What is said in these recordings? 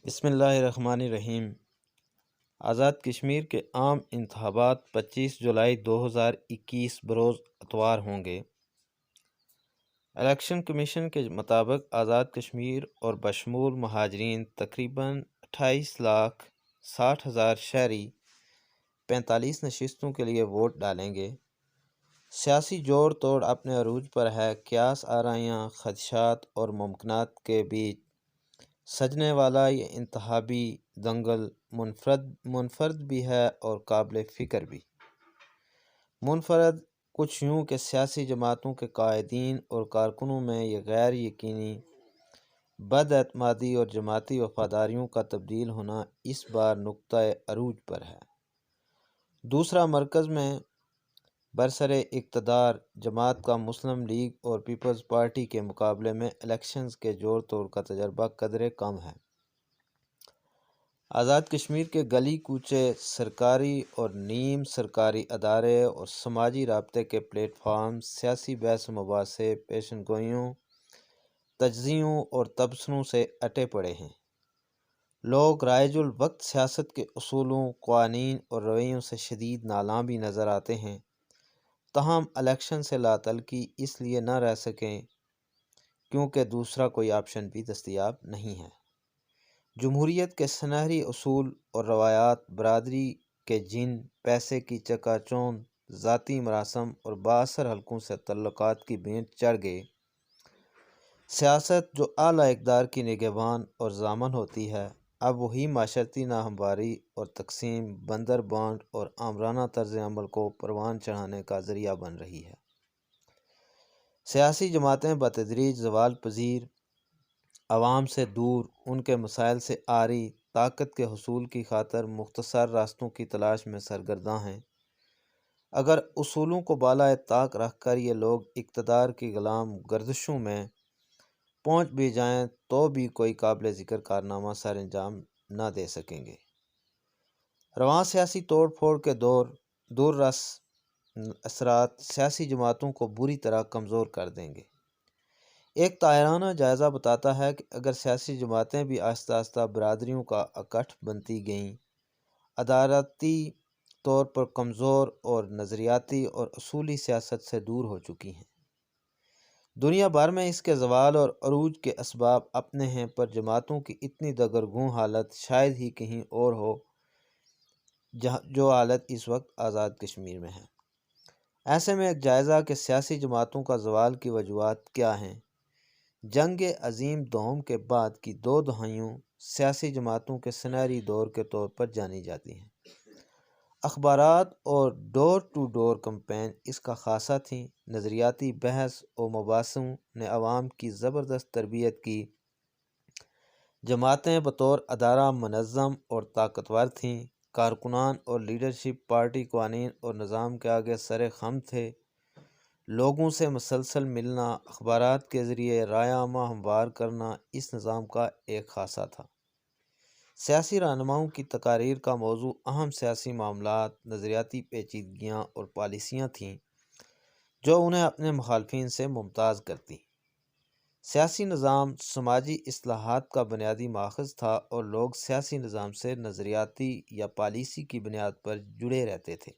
بسم اللہ الرحمن الرحیم۔ آزاد کشمیر کے عام انتخابات 25 جولائی 2021 بروز اتوار ہوں گے۔ الیکشن کمیشن کے مطابق آزاد کشمیر اور بشمول مہاجرین تقریباً 28,60,000 شہری 45 نشستوں کے لیے ووٹ ڈالیں گے۔ سیاسی جوڑ توڑ اپنے عروج پر ہے۔ قیاس آرائیاں، خدشات اور ممکنات کے بیچ سجنے والا یہ انتخابی دنگل منفرد بھی ہے اور قابل فکر بھی۔ منفرد کچھ یوں کہ سیاسی جماعتوں کے قائدین اور کارکنوں میں یہ غیر یقینی بد اعتمادی اور جماعتی وفاداریوں کا تبدیل ہونا اس بار نقطۂ عروج پر ہے۔ دوسرا، مرکز میں برسر اقتدار جماعت کا مسلم لیگ اور پیپلز پارٹی کے مقابلے میں الیکشنز کے جوڑ توڑ کا تجربہ قدرے کم ہے۔ آزاد کشمیر کے گلی کوچے، سرکاری اور نیم سرکاری ادارے اور سماجی رابطے کے پلیٹ فارم سیاسی بحث و مباحثے، پیشن گوئیوں، تجزیوں اور تبصروں سے اٹے پڑے ہیں۔ لوگ رائج الوقت سیاست کے اصولوں، قوانین اور رویوں سے شدید نالاں بھی نظر آتے ہیں، تاہم الیکشن سے لاتعلقی اس لیے نہ رہ سکیں کیونکہ دوسرا کوئی آپشن بھی دستیاب نہیں ہے۔ جمہوریت کے سنہری اصول اور روایات برادری کے جن، پیسے کی چکا چوند، ذاتی مراسم اور بااثر حلقوں سے تعلقات کی بھینٹ چڑھ گئے۔ سیاست جو اعلیٰ اقدار کی نگہبان اور ضامن ہوتی ہے، اب وہی معاشرتی ناہمواری اور تقسیم بندر بانٹ اور آمرانہ طرز عمل کو پروان چڑھانے کا ذریعہ بن رہی ہے۔ سیاسی جماعتیں بتدریج زوال پذیر، عوام سے دور، ان کے مسائل سے عاری، طاقت کے حصول کی خاطر مختصر راستوں کی تلاش میں سرگرداں ہیں۔ اگر اصولوں کو بالائے طاق رکھ کر یہ لوگ اقتدار کی غلام گردشوں میں پہنچ بھی جائیں تو بھی کوئی قابل ذکر کارنامہ سر انجام نہ دے سکیں گے۔ رواں سیاسی توڑ پھوڑ کے دور رس اثرات سیاسی جماعتوں کو بری طرح کمزور کر دیں گے۔ ایک طائرانہ جائزہ بتاتا ہے کہ اگر سیاسی جماعتیں بھی آہستہ آہستہ برادریوں کا اکٹھ بنتی گئیں، ادارتی طور پر کمزور اور نظریاتی اور اصولی سیاست سے دور ہو چکی ہیں۔ دنیا بھر میں اس کے زوال اور عروج کے اسباب اپنے ہیں، پر جماعتوں کی اتنی دگرگوں حالت شاید ہی کہیں اور ہو جو حالت اس وقت آزاد کشمیر میں ہے۔ ایسے میں ایک جائزہ کہ سیاسی جماعتوں کا زوال کی وجوہات کیا ہیں۔ جنگ عظیم دوم کے بعد کی 2 دہائیوں سیاسی جماعتوں کے سنہری دور کے طور پر جانی جاتی ہیں۔ اخبارات اور ڈور ٹو ڈور کمپین اس کا خاصہ تھیں۔ نظریاتی بحث و مباحثوں نے عوام کی زبردست تربیت کی۔ جماعتیں بطور ادارہ منظم اور طاقتور تھیں۔ کارکنان اور لیڈرشپ پارٹی قوانین اور نظام کے آگے سر خم تھے۔ لوگوں سے مسلسل ملنا، اخبارات کے ذریعے رائے عامہ ہموار کرنا اس نظام کا ایک خاصہ تھا۔ سیاسی رہنماؤں کی تقاریر کا موضوع اہم سیاسی معاملات، نظریاتی پیچیدگیاں اور پالیسیاں تھیں جو انہیں اپنے مخالفین سے ممتاز کرتیں۔ سیاسی نظام سماجی اصلاحات کا بنیادی ماخذ تھا اور لوگ سیاسی نظام سے نظریاتی یا پالیسی کی بنیاد پر جڑے رہتے تھے۔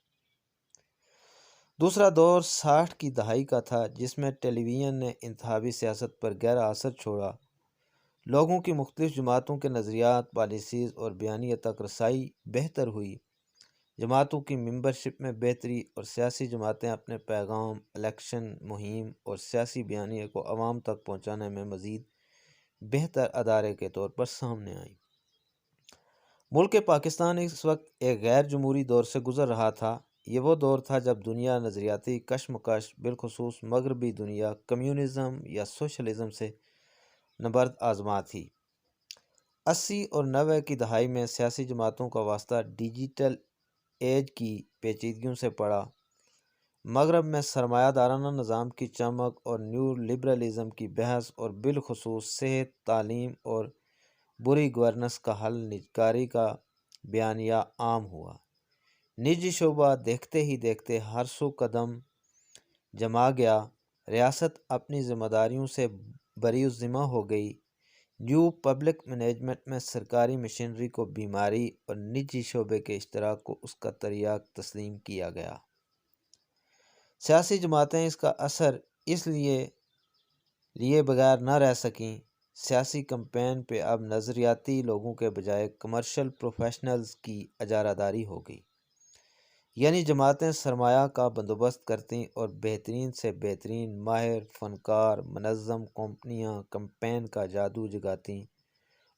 دوسرا دور 60 کی دہائی کا تھا، جس میں ٹیلی ویژن نے انتخابی سیاست پر گہرا اثر چھوڑا۔ لوگوں کی مختلف جماعتوں کے نظریات، پالیسیز اور بیانیہ تک رسائی بہتر ہوئی۔ جماعتوں کی ممبرشپ میں بہتری اور سیاسی جماعتیں اپنے پیغام، الیکشن مہم اور سیاسی بیانیے کو عوام تک پہنچانے میں مزید بہتر ادارے کے طور پر سامنے آئیں۔ ملک پاکستان اس وقت ایک غیر جمہوری دور سے گزر رہا تھا۔ یہ وہ دور تھا جب دنیا نظریاتی کشمکش، بالخصوص مغربی دنیا، کمیونزم یا سوشلزم سے نبرد آزما تھی۔ 80 اور 90 کی دہائی میں سیاسی جماعتوں کا واسطہ ڈیجیٹل ایج کی پیچیدگیوں سے پڑا۔ مغرب میں سرمایہ دارانہ نظام کی چمک اور نیو لبرلزم کی بحث اور بالخصوص صحت، تعلیم اور بری گورننس کا حل نجکاری کا بیانیہ عام ہوا۔ نجی شعبہ دیکھتے ہی دیکھتے ہر سو قدم جما گیا۔ ریاست اپنی ذمہ داریوں سے بری الذمہ ہو گئی۔ نیو پبلک مینجمنٹ میں سرکاری مشینری کو بیماری اور نجی شعبے کے اشتراک کو اس کا تریاق تسلیم کیا گیا۔ سیاسی جماعتیں اس کا اثر اس لیے بغیر نہ رہ سکیں۔ سیاسی کمپین پہ اب نظریاتی لوگوں کے بجائے کمرشل پروفیشنلز کی اجارہ داری ہو گئی، یعنی جماعتیں سرمایہ کا بندوبست کرتیں اور بہترین سے بہترین ماہر فنکار منظم کمپنیاں کمپین کا جادو جگاتیں،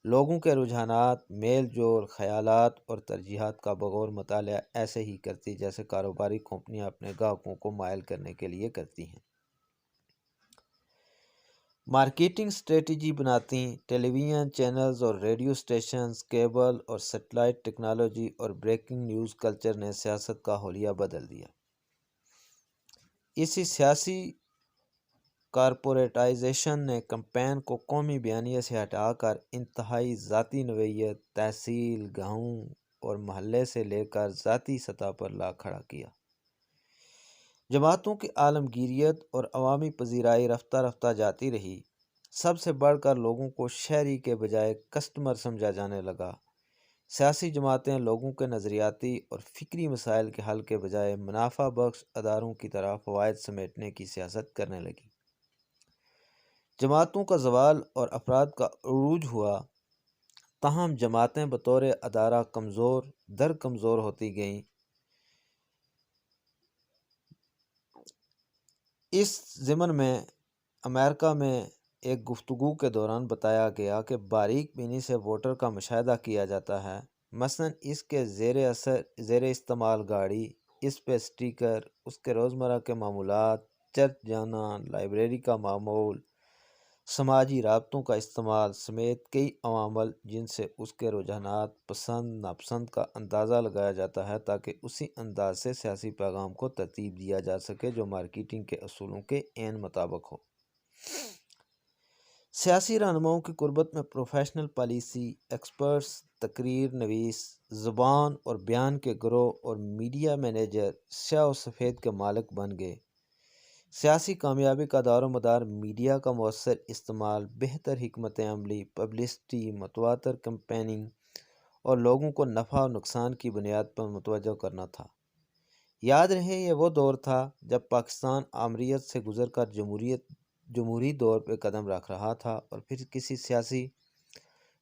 لوگوں کے رجحانات، میل جول، خیالات اور ترجیحات کا بغور مطالعہ ایسے ہی کرتی جیسے کاروباری کمپنیاں اپنے گاہکوں کو مائل کرنے کے لیے کرتی ہیں۔ مارکیٹنگ اسٹریٹجی بناتی، ٹیلی ویژن چینلز اور ریڈیو اسٹیشنز، کیبل اور سیٹلائٹ ٹیکنالوجی اور بریکنگ نیوز کلچر نے سیاست کا حلیہ بدل دیا۔ اسی سیاسی کارپوریٹائزیشن نے کمپین کو قومی بیانیے سے ہٹا کر انتہائی ذاتی نوعیت، تحصیل، گاؤں اور محلے سے لے کر ذاتی سطح پر لا کھڑا کیا۔ جماعتوں کی عالمگیریت اور عوامی پذیرائی رفتہ رفتہ جاتی رہی۔ سب سے بڑھ کر لوگوں کو شہری کے بجائے کسٹمر سمجھا جانے لگا۔ سیاسی جماعتیں لوگوں کے نظریاتی اور فکری مسائل کے حل کے بجائے منافع بخش اداروں کی طرح فوائد سمیٹنے کی سیاست کرنے لگیں۔ جماعتوں کا زوال اور افراد کا عروج ہوا، تاہم جماعتیں بطور ادارہ کمزور در کمزور ہوتی گئیں۔ اس ضمن میں امریکہ میں ایک گفتگو کے دوران بتایا گیا کہ باریک بینی سے ووٹر کا مشاہدہ کیا جاتا ہے، مثلاً اس کے زیر استعمال گاڑی، اس پہ سٹیکر، اس کے روزمرہ کے معمولات، چرچ جانا، لائبریری کا معمول، سماجی رابطوں کا استعمال سمیت کئی عوامل جن سے اس کے رجحانات، پسند ناپسند کا اندازہ لگایا جاتا ہے تاکہ اسی انداز سے سیاسی پیغام کو ترتیب دیا جا سکے جو مارکیٹنگ کے اصولوں کے عین مطابق ہو۔ سیاسی رہنماؤں کی قربت میں پروفیشنل پالیسی ایکسپرٹس، تقریر نویس، زبان اور بیان کے گروہ اور میڈیا مینیجر سیاہ و سفید کے مالک بن گئے۔ سیاسی کامیابی کا دار و مدار میڈیا کا مؤثر استعمال، بہتر حکمت عملی، پبلسٹی، متواتر کمپیننگ اور لوگوں کو نفع و نقصان کی بنیاد پر متوجہ کرنا تھا۔ یاد رہے یہ وہ دور تھا جب پاکستان آمریت سے گزر کر جمہوری دور پہ قدم رکھ رہا تھا اور پھر کسی سیاسی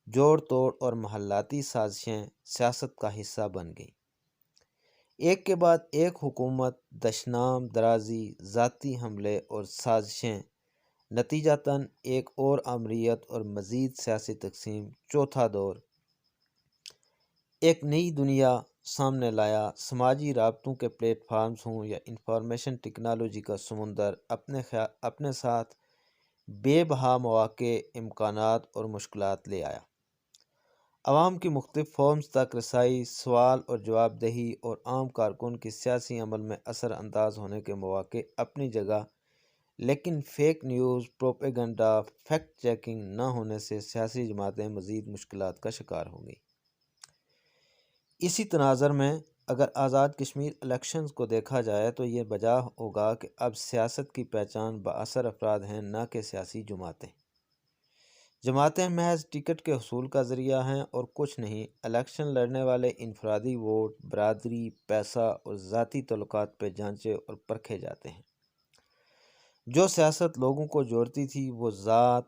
جوڑ توڑ اور محلاتی سازشیں سیاست کا حصہ بن گئیں۔ ایک کے بعد ایک حکومت، دشنام درازی، ذاتی حملے اور سازشیں، نتیجتاً ایک اور آمریت اور مزید سیاسی تقسیم، چوتھا دور ایک نئی دنیا سامنے لایا۔ سماجی رابطوں کے پلیٹ فارمز ہوں یا انفارمیشن ٹیکنالوجی کا سمندر، اپنے ساتھ بے بہا مواقع، امکانات اور مشکلات لے آیا۔ عوام کی مختلف فارمز تک رسائی، سوال اور جواب دہی اور عام کارکن کی سیاسی عمل میں اثر انداز ہونے کے مواقع اپنی جگہ، لیکن fake news, propaganda, fact checking نہ ہونے سے سیاسی جماعتیں مزید مشکلات کا شکار ہوں گی۔ اسی تناظر میں اگر آزاد کشمیر الیکشنز کو دیکھا جائے تو یہ بجا ہوگا کہ اب سیاست کی پہچان بااثر افراد ہیں، نہ کہ سیاسی جماعتیں۔ جماعتیں محض ٹکٹ کے حصول کا ذریعہ ہیں اور کچھ نہیں۔ الیکشن لڑنے والے انفرادی ووٹ، برادری، پیسہ اور ذاتی تعلقات پہ جانچے اور پرکھے جاتے ہیں۔ جو سیاست لوگوں کو جوڑتی تھی وہ ذات،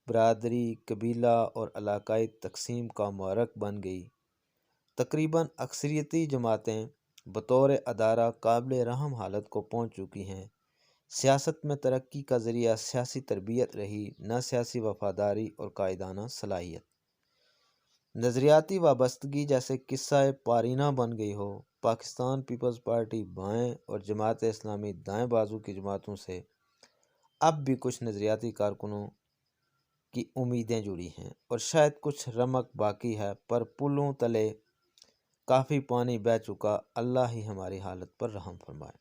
برادری، قبیلہ اور علاقائی تقسیم کا محرک بن گئی۔ تقریباً اکثریتی جماعتیں بطور ادارہ قابل رحم حالت کو پہنچ چکی ہیں۔ سیاست میں ترقی کا ذریعہ سیاسی تربیت رہی، نہ سیاسی وفاداری اور قائدانہ صلاحیت۔ نظریاتی وابستگی جیسے قصہ پارینہ بن گئی ہو۔ پاکستان پیپلز پارٹی بائیں اور جماعت اسلامی دائیں بازو کی جماعتوں سے اب بھی کچھ نظریاتی کارکنوں کی امیدیں جڑی ہیں اور شاید کچھ رمق باقی ہے، پر پلوں تلے کافی پانی بہہ چکا۔ اللہ ہی ہماری حالت پر رحم فرمائے۔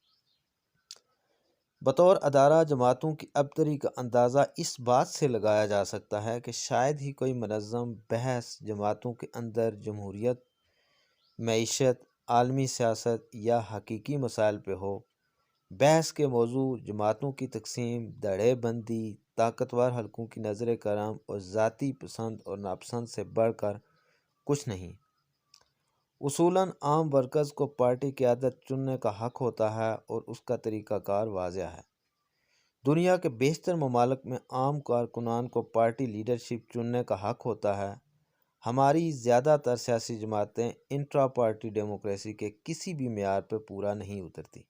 بطور ادارہ جماعتوں کی ابتری کا اندازہ اس بات سے لگایا جا سکتا ہے کہ شاید ہی کوئی منظم بحث جماعتوں کے اندر جمہوریت، معیشت، عالمی سیاست یا حقیقی مسائل پہ ہو۔ بحث کے موضوع جماعتوں کی تقسیم، دھڑے بندی، طاقتور حلقوں کی نظر کرم اور ذاتی پسند اور ناپسند سے بڑھ کر کچھ نہیں۔ اصولاً عام ورکرز کو پارٹی قیادت چننے کا حق ہوتا ہے اور اس کا طریقہ کار واضح ہے۔ دنیا کے بیشتر ممالک میں عام کارکنان کو پارٹی لیڈرشپ چننے کا حق ہوتا ہے۔ ہماری زیادہ تر سیاسی جماعتیں انٹرا پارٹی ڈیموکریسی کے کسی بھی معیار پر پورا نہیں اترتی۔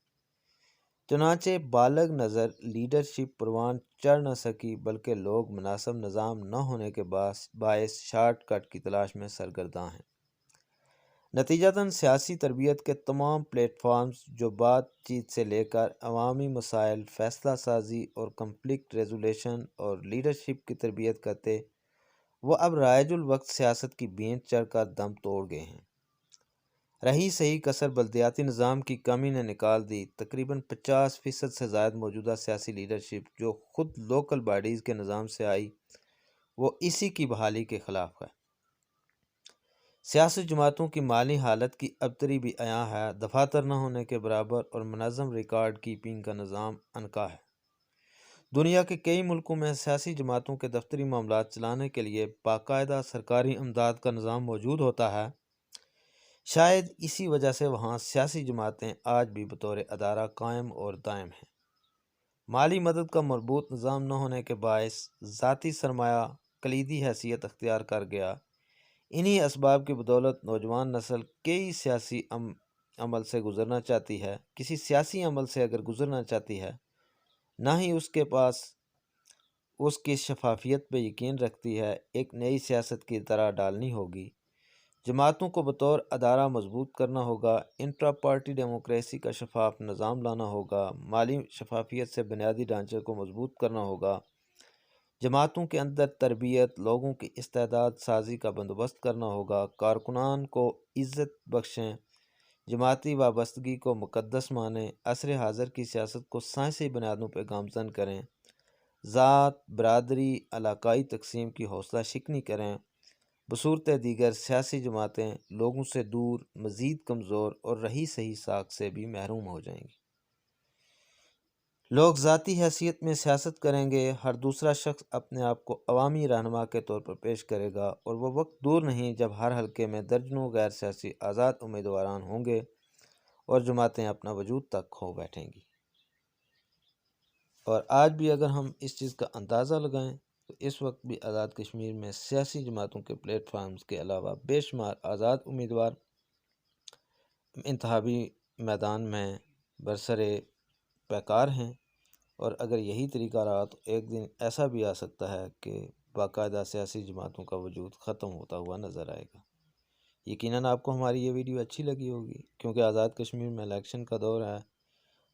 چنانچہ بالغ نظر لیڈرشپ پروان چڑھ نہ سکی، بلکہ لوگ مناسب نظام نہ ہونے کے باعث شارٹ کٹ کی تلاش میں سرگرداں ہیں۔ نتیجتاً سیاسی تربیت کے تمام پلیٹ فارمز جو بات چیت سے لے کر عوامی مسائل، فیصلہ سازی اور کنفلکٹ ریزولیشن اور لیڈرشپ کی تربیت کرتے، وہ اب رائج الوقت سیاست کی بینچ چڑھ کر دم توڑ گئے ہیں۔ رہی صحیح کسر بلدیاتی نظام کی کمی نے نکال دی۔ تقریباً 50% سے زائد موجودہ سیاسی لیڈرشپ جو خود لوکل باڈیز کے نظام سے آئی، وہ اسی کی بحالی کے خلاف ہے۔ سیاسی جماعتوں کی مالی حالت کی ابتری بھی عیاں ہے۔ دفاتر نہ ہونے کے برابر اور منظم ریکارڈ کیپنگ کا نظام عنقا ہے۔ دنیا کے کئی ملکوں میں سیاسی جماعتوں کے دفتری معاملات چلانے کے لیے باقاعدہ سرکاری امداد کا نظام موجود ہوتا ہے۔ شاید اسی وجہ سے وہاں سیاسی جماعتیں آج بھی بطور ادارہ قائم اور دائم ہیں۔ مالی مدد کا مربوط نظام نہ ہونے کے باعث ذاتی سرمایہ کلیدی حیثیت اختیار کر گیا۔ انہی اسباب کی بدولت نوجوان نسل کسی سیاسی عمل سے گزرنا چاہتی ہے، کسی سیاسی عمل سے اگر گزرنا چاہتی ہے، نہ ہی اس کے پاس اس کی شفافیت پہ یقین رکھتی ہے۔ ایک نئی سیاست کی طرح ڈالنی ہوگی۔ جماعتوں کو بطور ادارہ مضبوط کرنا ہوگا۔ انٹرا پارٹی ڈیموکریسی کا شفاف نظام لانا ہوگا۔ مالی شفافیت سے بنیادی ڈھانچے کو مضبوط کرنا ہوگا۔ جماعتوں کے اندر تربیت، لوگوں کی استعداد سازی کا بندوبست کرنا ہوگا۔ کارکنان کو عزت بخشیں، جماعتی وابستگی کو مقدس مانیں، عصر حاضر کی سیاست کو سائنسی بنیادوں پہ گامزن کریں، ذات، برادری، علاقائی تقسیم کی حوصلہ شکنی کریں۔ بصورت دیگر سیاسی جماعتیں لوگوں سے دور، مزید کمزور اور رہی صحیح ساکھ سے بھی محروم ہو جائیں گی۔ لوگ ذاتی حیثیت میں سیاست کریں گے۔ ہر دوسرا شخص اپنے آپ کو عوامی رہنما کے طور پر پیش کرے گا، اور وہ وقت دور نہیں جب ہر حلقے میں درجنوں غیر سیاسی آزاد امیدواران ہوں گے اور جماعتیں اپنا وجود تک کھو بیٹھیں گی۔ اور آج بھی اگر ہم اس چیز کا اندازہ لگائیں تو اس وقت بھی آزاد کشمیر میں سیاسی جماعتوں کے پلیٹ فارمز کے علاوہ بے شمار آزاد امیدوار انتخابی میدان میں برسرِ پیکار ہیں، اور اگر یہی طریقہ رہا تو ایک دن ایسا بھی آ سکتا ہے کہ باقاعدہ سیاسی جماعتوں کا وجود ختم ہوتا ہوا نظر آئے گا۔ یقیناً آپ کو ہماری یہ ویڈیو اچھی لگی ہوگی، کیونکہ آزاد کشمیر میں الیکشن کا دور ہے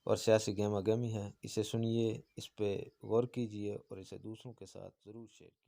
اور سیاسی گہما گہمی ہے۔ اسے سنیے، اس پہ غور کیجیے اور اسے دوسروں کے ساتھ ضرور شیئر کیجیے۔